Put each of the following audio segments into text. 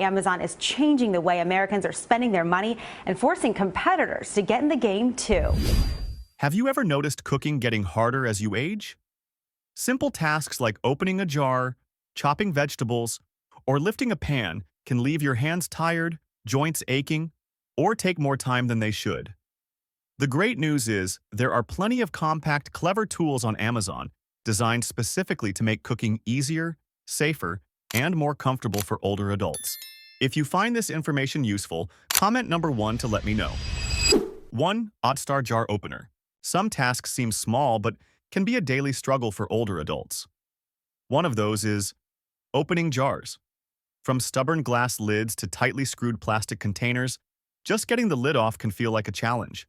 Amazon is changing the way Americans are spending their money and forcing competitors to get in the game too. Have you ever noticed cooking getting harder as you age? Simple tasks like opening a jar, chopping vegetables, or lifting a pan can leave your hands tired, joints aching, or take more time than they should. The great news is there are plenty of compact, clever tools on Amazon designed specifically to make cooking easier, safer, and more comfortable for older adults. If you find this information useful, comment number 1 to let me know. 1. OtStar Jar Opener. Some tasks seem small but can be a daily struggle for older adults. One of those is opening jars. From stubborn glass lids to tightly screwed plastic containers, just getting the lid off can feel like a challenge.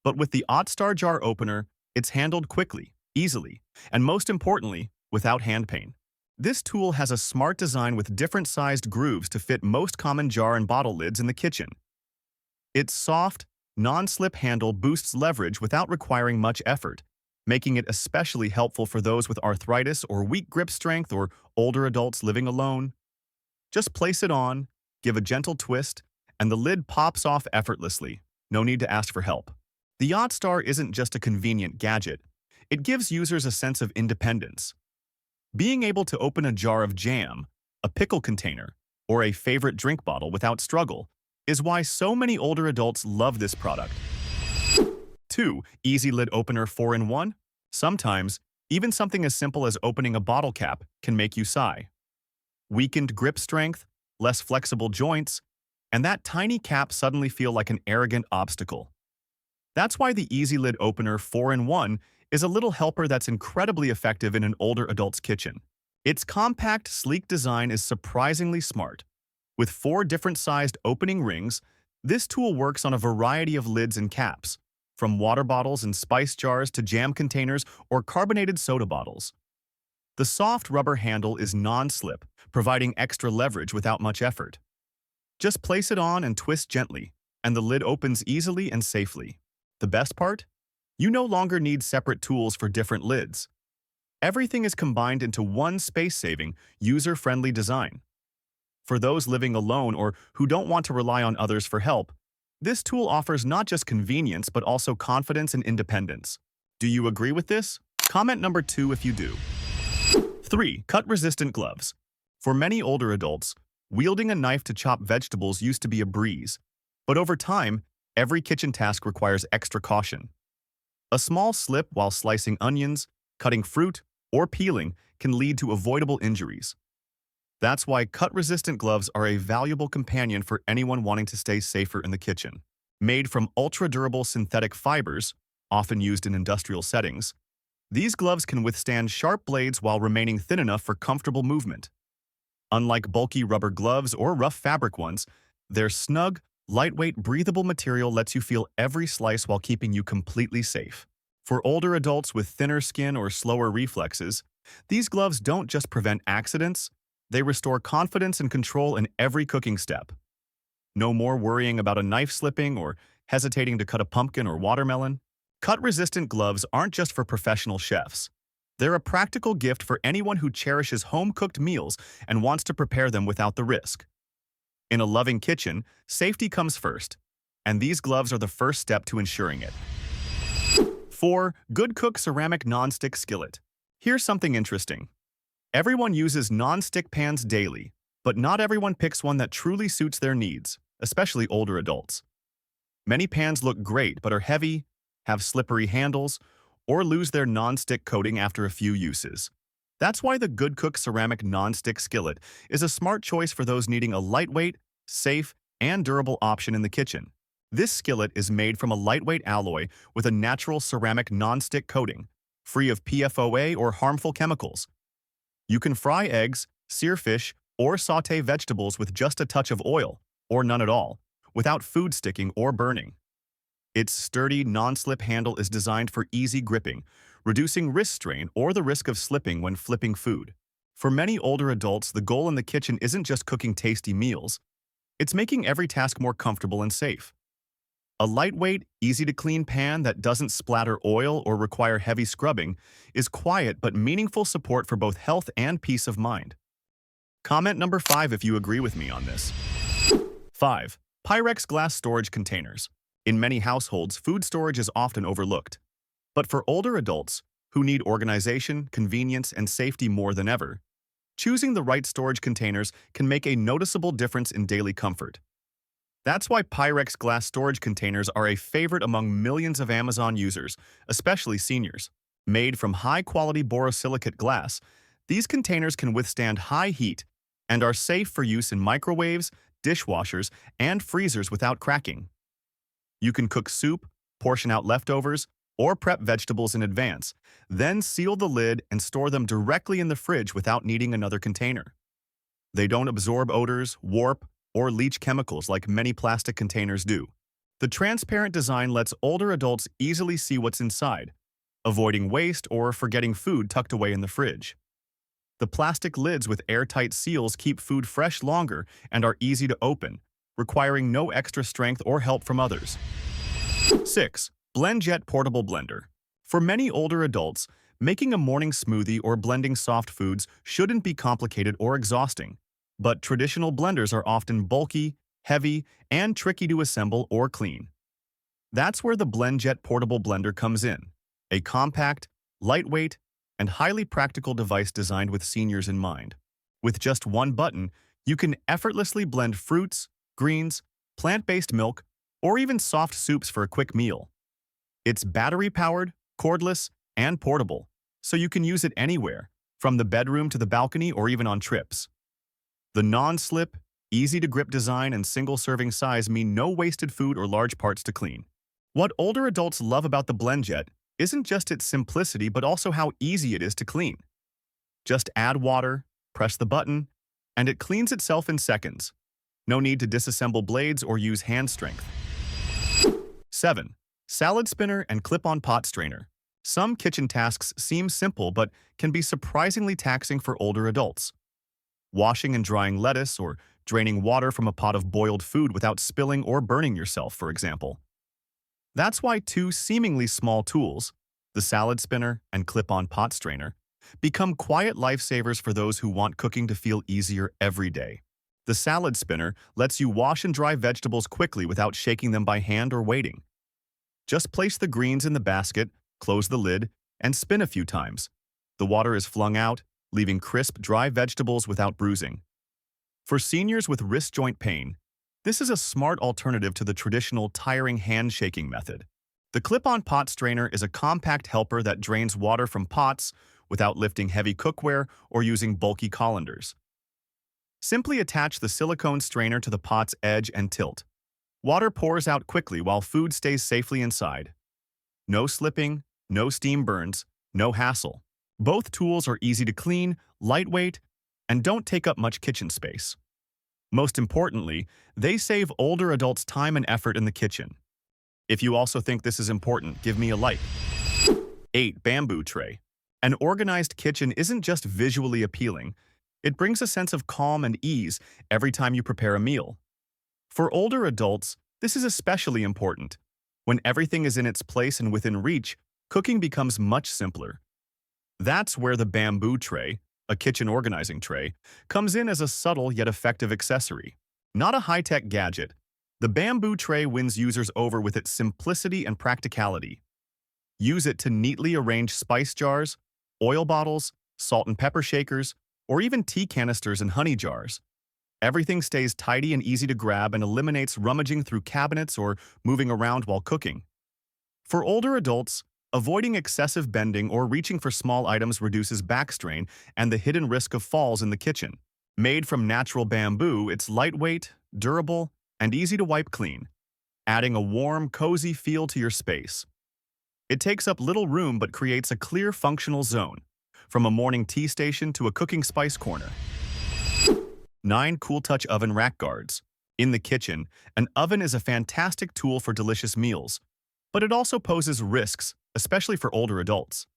But with the OtStar Jar Opener, it's handled quickly, easily, and most importantly, without hand pain. This tool has a smart design with different sized grooves to fit most common jar and bottle lids in the kitchen. Its soft, non-slip handle boosts leverage without requiring much effort, making it especially helpful for those with arthritis or weak grip strength or older adults living alone. Just place it on, give a gentle twist, and the lid pops off effortlessly. No need to ask for help. The OtStar isn't just a convenient gadget. It gives users a sense of independence. Being able to open a jar of jam, a pickle container, or a favorite drink bottle without struggle is why so many older adults love this product. 2. Easy Lid Opener 4-in-1. Sometimes, even something as simple as opening a bottle cap can make you sigh. Weakened grip strength, less flexible joints, and that tiny cap suddenly feel like an arrogant obstacle. That's why the Easy Lid Opener 4-in-1 is a little helper that's incredibly effective in an older adult's kitchen. Its compact, sleek design is surprisingly smart. With 4 different-sized opening rings, this tool works on a variety of lids and caps, from water bottles and spice jars to jam containers or carbonated soda bottles. The soft rubber handle is non-slip, providing extra leverage without much effort. Just place it on and twist gently, and the lid opens easily and safely. The best part? You no longer need separate tools for different lids. Everything is combined into one space-saving, user-friendly design. For those living alone or who don't want to rely on others for help, this tool offers not just convenience but also confidence and independence. Do you agree with this? Comment number 2 if you do. 3. Cut-resistant gloves. For many older adults, wielding a knife to chop vegetables used to be a breeze, but over time, every kitchen task requires extra caution. A small slip while slicing onions, cutting fruit, or peeling can lead to avoidable injuries. That's why cut-resistant gloves are a valuable companion for anyone wanting to stay safer in the kitchen. Made from ultra-durable synthetic fibers, often used in industrial settings, these gloves can withstand sharp blades while remaining thin enough for comfortable movement. Unlike bulky rubber gloves or rough fabric ones, their snug, lightweight, breathable material lets you feel every slice while keeping you completely safe. For older adults with thinner skin or slower reflexes, these gloves don't just prevent accidents, they restore confidence and control in every cooking step. No more worrying about a knife slipping or hesitating to cut a pumpkin or watermelon. Cut-resistant gloves aren't just for professional chefs. They're a practical gift for anyone who cherishes home-cooked meals and wants to prepare them without the risk. In a loving kitchen, safety comes first, and these gloves are the first step to ensuring it. 4. Good Cook Ceramic Non-Stick Skillet. Here's something interesting. Everyone uses non-stick pans daily, but not everyone picks one that truly suits their needs, especially older adults. Many pans look great but are heavy, have slippery handles, or lose their non-stick coating after a few uses. That's why the Good Cook Ceramic Non-Stick Skillet is a smart choice for those needing a lightweight, safe, and durable option in the kitchen. This skillet is made from a lightweight alloy with a natural ceramic non-stick coating, free of PFOA or harmful chemicals. You can fry eggs, sear fish, or sauté vegetables with just a touch of oil, or none at all, without food sticking or burning. Its sturdy, non-slip handle is designed for easy gripping, reducing wrist strain or the risk of slipping when flipping food. For many older adults, the goal in the kitchen isn't just cooking tasty meals. It's making every task more comfortable and safe. A lightweight, easy-to-clean pan that doesn't splatter oil or require heavy scrubbing is quiet but meaningful support for both health and peace of mind. Comment number 5 if you agree with me on this. 5. Pyrex glass storage containers. In many households, food storage is often overlooked. But for older adults who need organization, convenience, and safety more than ever, choosing the right storage containers can make a noticeable difference in daily comfort. That's why Pyrex glass storage containers are a favorite among millions of Amazon users, especially seniors. Made from high-quality borosilicate glass, these containers can withstand high heat and are safe for use in microwaves, dishwashers, and freezers without cracking. You can cook soup, portion out leftovers, or prep vegetables in advance, then seal the lid and store them directly in the fridge without needing another container. They don't absorb odors, warp, or leach chemicals like many plastic containers do. The transparent design lets older adults easily see what's inside, avoiding waste or forgetting food tucked away in the fridge. The plastic lids with airtight seals keep food fresh longer and are easy to open, requiring no extra strength or help from others. 6. BlendJet Portable Blender. For many older adults, making a morning smoothie or blending soft foods shouldn't be complicated or exhausting. But traditional blenders are often bulky, heavy, and tricky to assemble or clean. That's where the BlendJet Portable Blender comes in, a compact, lightweight, and highly practical device designed with seniors in mind. With just one button, you can effortlessly blend fruits, greens, plant-based milk, or even soft soups for a quick meal. It's battery-powered, cordless, and portable, so you can use it anywhere, from the bedroom to the balcony or even on trips. The non-slip, easy-to-grip design and single-serving size mean no wasted food or large parts to clean. What older adults love about the BlendJet isn't just its simplicity but also how easy it is to clean. Just add water, press the button, and it cleans itself in seconds. No need to disassemble blades or use hand strength. 7. Salad spinner and clip-on pot strainer. Some kitchen tasks seem simple but can be surprisingly taxing for older adults. Washing and drying lettuce or draining water from a pot of boiled food without spilling or burning yourself, for example. That's why two seemingly small tools, the salad spinner and clip-on pot strainer, become quiet lifesavers for those who want cooking to feel easier every day. The salad spinner lets you wash and dry vegetables quickly without shaking them by hand or waiting. Just place the greens in the basket, close the lid, and spin a few times. The water is flung out, leaving crisp, dry vegetables without bruising. For seniors with wrist joint pain, this is a smart alternative to the traditional tiring hand-shaking method. The clip-on pot strainer is a compact helper that drains water from pots without lifting heavy cookware or using bulky colanders. Simply attach the silicone strainer to the pot's edge and tilt. Water pours out quickly while food stays safely inside. No slipping, no steam burns, no hassle. Both tools are easy to clean, lightweight, and don't take up much kitchen space. Most importantly, they save older adults time and effort in the kitchen. If you also think this is important, give me a like. 8. Bamboo tray. An organized kitchen isn't just visually appealing, it brings a sense of calm and ease every time you prepare a meal. For older adults, this is especially important. When everything is in its place and within reach, cooking becomes much simpler. That's where the bamboo tray, a kitchen organizing tray, comes in as a subtle yet effective accessory. Not a high-tech gadget, the bamboo tray wins users over with its simplicity and practicality. Use it to neatly arrange spice jars, oil bottles, salt and pepper shakers, or even tea canisters and honey jars. Everything stays tidy and easy to grab and eliminates rummaging through cabinets or moving around while cooking. For older adults, avoiding excessive bending or reaching for small items reduces back strain and the hidden risk of falls in the kitchen. Made from natural bamboo, it's lightweight, durable, and easy to wipe clean, adding a warm, cozy feel to your space. It takes up little room but creates a clear, functional zone, from a morning tea station to a cooking spice corner. 9. Cool Touch Oven Rack Guards. In the kitchen, an oven is a fantastic tool for delicious meals, but it also poses risks, especially for older adults.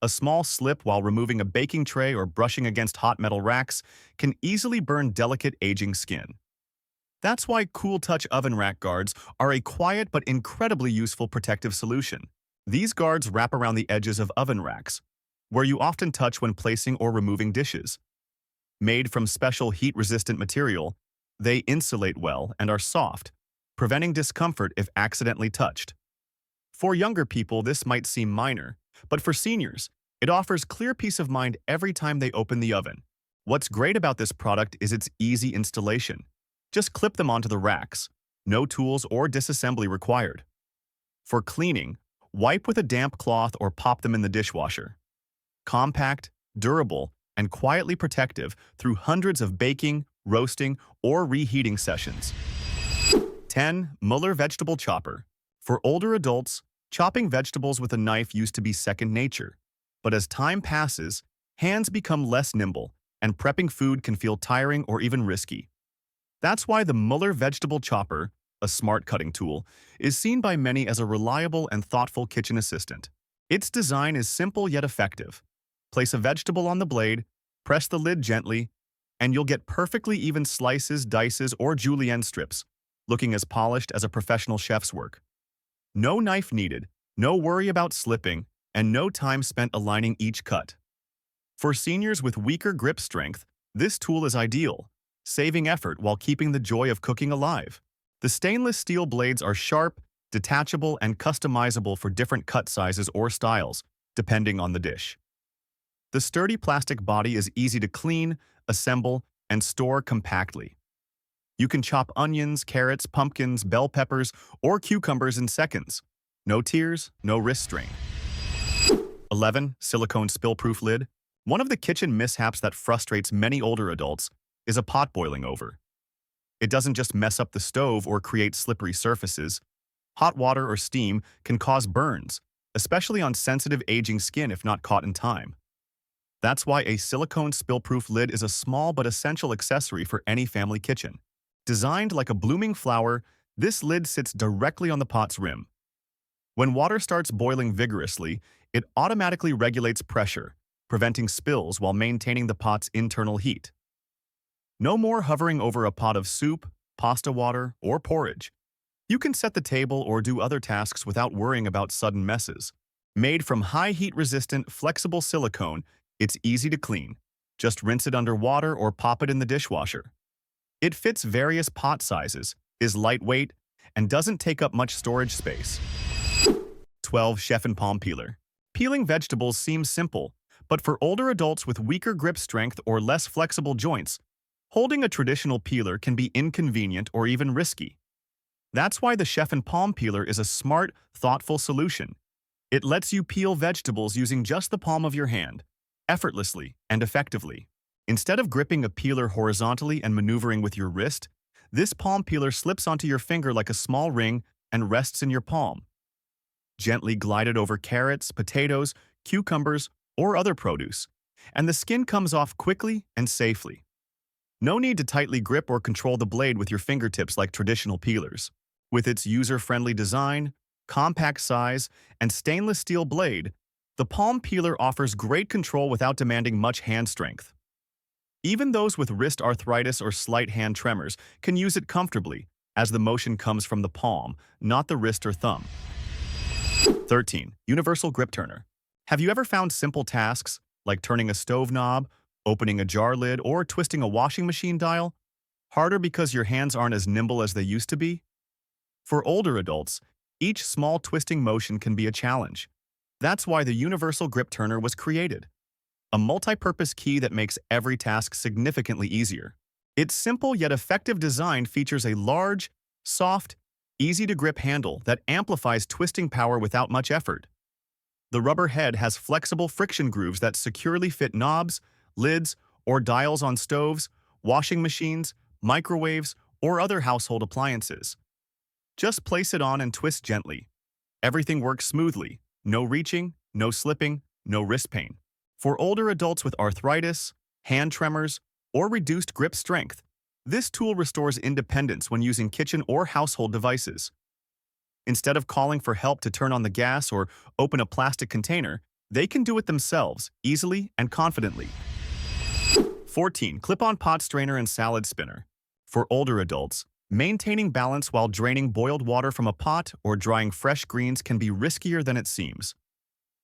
A small slip while removing a baking tray or brushing against hot metal racks can easily burn delicate aging skin. That's why Cool Touch Oven Rack Guards are a quiet but incredibly useful protective solution. These guards wrap around the edges of oven racks, where you often touch when placing or removing dishes. Made from special heat-resistant material, they insulate well and are soft, preventing discomfort if accidentally touched. For younger people, this might seem minor, but for seniors, it offers clear peace of mind every time they open the oven. What's great about this product is its easy installation. Just clip them onto the racks. No tools or disassembly required. For cleaning, wipe with a damp cloth or pop them in the dishwasher. Compact, durable, and quietly protective through hundreds of baking, roasting, or reheating sessions. 10. Mueller Vegetable Chopper. For older adults, chopping vegetables with a knife used to be second nature. But as time passes, hands become less nimble, and prepping food can feel tiring or even risky. That's why the Mueller Vegetable Chopper, a smart cutting tool, is seen by many as a reliable and thoughtful kitchen assistant. Its design is simple yet effective. Place a vegetable on the blade, press the lid gently, and you'll get perfectly even slices, dices, or julienne strips, looking as polished as a professional chef's work. No knife needed, no worry about slipping, and no time spent aligning each cut. For seniors with weaker grip strength, this tool is ideal, saving effort while keeping the joy of cooking alive. The stainless steel blades are sharp, detachable, and customizable for different cut sizes or styles, depending on the dish. The sturdy plastic body is easy to clean, assemble, and store compactly. You can chop onions, carrots, pumpkins, bell peppers, or cucumbers in seconds. No tears, no wrist strain. 11. Silicone spill-proof lid. One of the kitchen mishaps that frustrates many older adults is a pot boiling over. It doesn't just mess up the stove or create slippery surfaces. Hot water or steam can cause burns, especially on sensitive aging skin if not caught in time. That's why a silicone spill-proof lid is a small but essential accessory for any family kitchen. Designed like a blooming flower, this lid sits directly on the pot's rim. When water starts boiling vigorously, it automatically regulates pressure, preventing spills while maintaining the pot's internal heat. No more hovering over a pot of soup, pasta water, or porridge. You can set the table or do other tasks without worrying about sudden messes. Made from high heat-resistant, flexible silicone, it's easy to clean. Just rinse it under water or pop it in the dishwasher. It fits various pot sizes, is lightweight, and doesn't take up much storage space. 12. Chef and Palm Peeler. Peeling vegetables seems simple, but for older adults with weaker grip strength or less flexible joints, holding a traditional peeler can be inconvenient or even risky. That's why the Chef and Palm Peeler is a smart, thoughtful solution. It lets you peel vegetables using just the palm of your hand, effortlessly and effectively. Instead of gripping a peeler horizontally and maneuvering with your wrist, this palm peeler slips onto your finger like a small ring and rests in your palm. Gently glide it over carrots, potatoes, cucumbers, or other produce, and the skin comes off quickly and safely. No need to tightly grip or control the blade with your fingertips like traditional peelers. With its user-friendly design, compact size, and stainless steel blade, the palm peeler offers great control without demanding much hand strength. Even those with wrist arthritis or slight hand tremors can use it comfortably, as the motion comes from the palm, not the wrist or thumb. 13. Universal Grip Turner. Have you ever found simple tasks, like turning a stove knob, opening a jar lid, or twisting a washing machine dial, harder because your hands aren't as nimble as they used to be? For older adults, each small twisting motion can be a challenge. That's why the Universal Grip Turner was created. A multi-purpose key that makes every task significantly easier. Its simple yet effective design features a large, soft, easy-to-grip handle that amplifies twisting power without much effort. The rubber head has flexible friction grooves that securely fit knobs, lids, or dials on stoves, washing machines, microwaves, or other household appliances. Just place it on and twist gently. Everything works smoothly. No reaching, no slipping, no wrist pain. For older adults with arthritis, hand tremors, or reduced grip strength, this tool restores independence when using kitchen or household devices. Instead of calling for help to turn on the gas or open a plastic container, they can do it themselves, easily and confidently. 14. Clip-on pot strainer and salad spinner. For older adults, maintaining balance while draining boiled water from a pot or drying fresh greens can be riskier than it seems.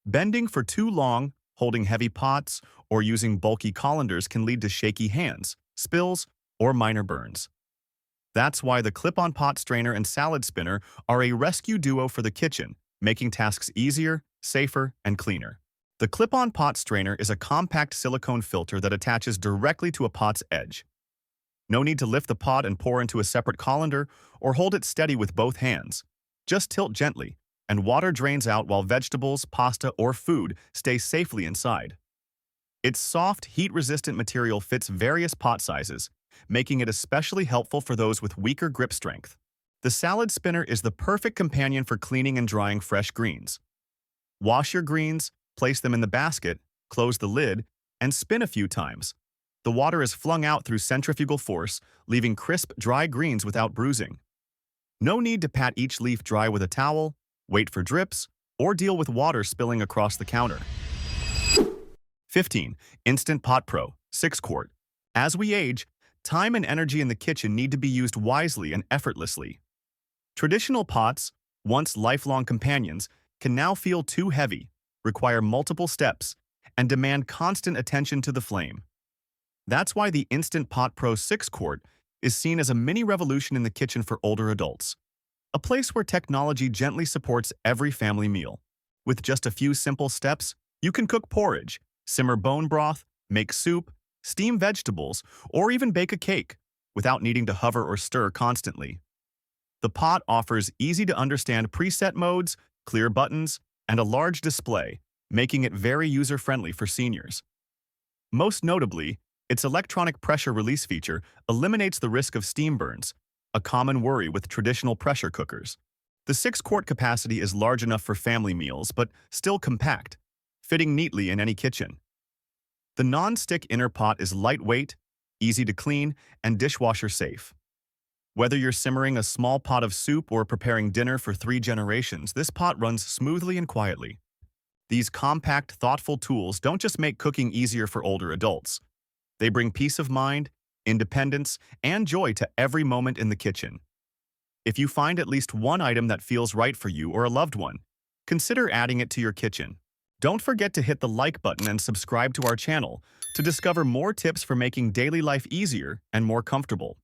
Bending for too long Holding heavy pots or using bulky colanders can lead to shaky hands, spills, or minor burns. That's why the clip-on pot strainer and salad spinner are a rescue duo for the kitchen, making tasks easier, safer, and cleaner. The clip-on pot strainer is a compact silicone filter that attaches directly to a pot's edge. No need to lift the pot and pour into a separate colander or hold it steady with both hands. Just tilt gently, and water drains out while vegetables, pasta, or food stay safely inside. Its soft, heat-resistant material fits various pot sizes, making it especially helpful for those with weaker grip strength. The salad spinner is the perfect companion for cleaning and drying fresh greens. Wash your greens, place them in the basket, close the lid, and spin a few times. The water is flung out through centrifugal force, leaving crisp, dry greens without bruising. No need to pat each leaf dry with a towel, wait for drips, or deal with water spilling across the counter. 15. Instant Pot Pro 6-quart. As we age, time and energy in the kitchen need to be used wisely and effortlessly. Traditional pots, once lifelong companions, can now feel too heavy, require multiple steps, and demand constant attention to the flame. That's why the Instant Pot Pro 6-quart is seen as a mini revolution in the kitchen for older adults. A place where technology gently supports every family meal. With just a few simple steps, you can cook porridge, simmer bone broth, make soup, steam vegetables, or even bake a cake without needing to hover or stir constantly. The pot offers easy-to-understand preset modes, clear buttons, and a large display, making it very user-friendly for seniors. Most notably, its electronic pressure release feature eliminates the risk of steam burns, a common worry with traditional pressure cookers. The 6-quart capacity is large enough for family meals, but still compact, fitting neatly in any kitchen. The non-stick inner pot is lightweight, easy to clean, and dishwasher safe. Whether you're simmering a small pot of soup or preparing dinner for 3 generations, this pot runs smoothly and quietly. These compact, thoughtful tools don't just make cooking easier for older adults. They bring peace of mind, independence, and joy to every moment in the kitchen. If you find at least one item that feels right for you or a loved one, consider adding it to your kitchen. Don't forget to hit the like button and subscribe to our channel to discover more tips for making daily life easier and more comfortable.